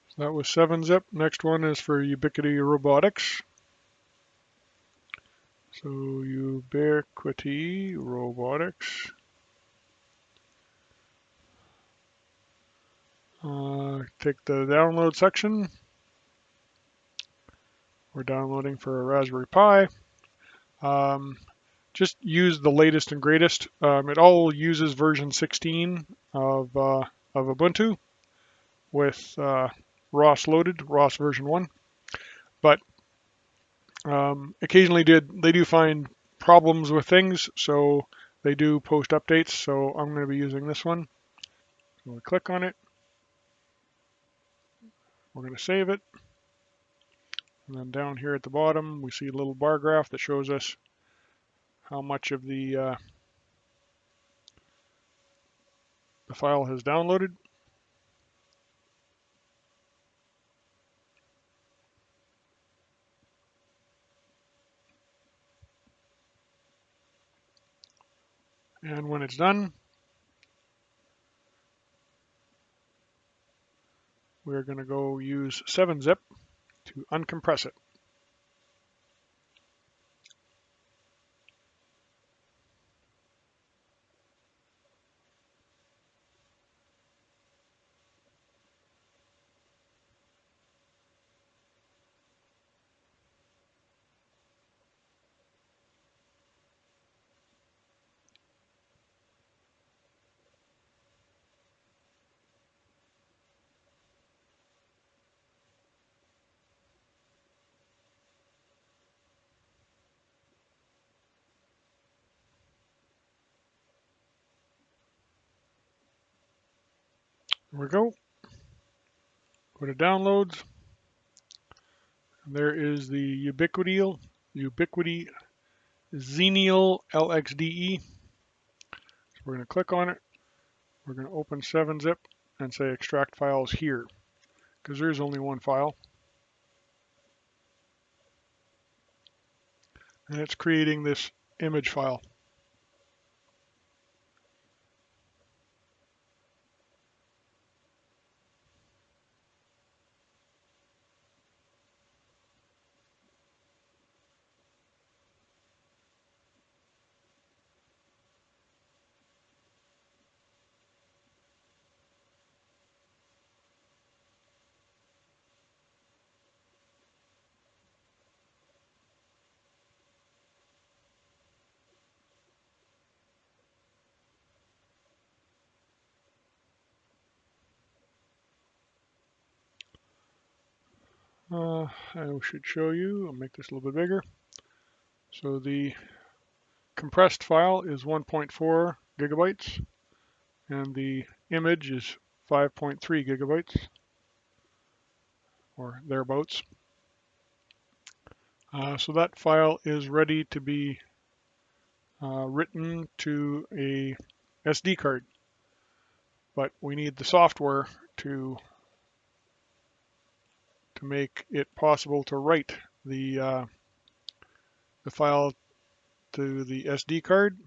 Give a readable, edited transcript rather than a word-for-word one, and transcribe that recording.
So that was 7-zip. Next one is for Ubiquity Robotics. So Ubiquity Robotics. Take the download section. We're downloading for a Raspberry Pi. Just use the latest and greatest. It all uses version 16 of Ubuntu with ROS loaded, ROS version 1. But occasionally they do find problems with things, so they do post updates. So I'm going to be using this one. So we click on it. We're going to save it. And then down here at the bottom, we see a little bar graph that shows us how much of the file has downloaded. And when it's done, we're going to go use 7-zip to uncompress it. There we go. Go to downloads. And there is the Ubiquity Xenial LXDE. So we're going to click on it. We're going to open 7-zip and say extract files here, because there's only one file. And it's creating this image file. I should show you. I'll make this a little bit bigger. So the compressed file is 1.4 gigabytes, and the image is 5.3 gigabytes, or thereabouts. So that file is ready to be written to a SD card, but we need the software to make it possible to write the file to the SD card.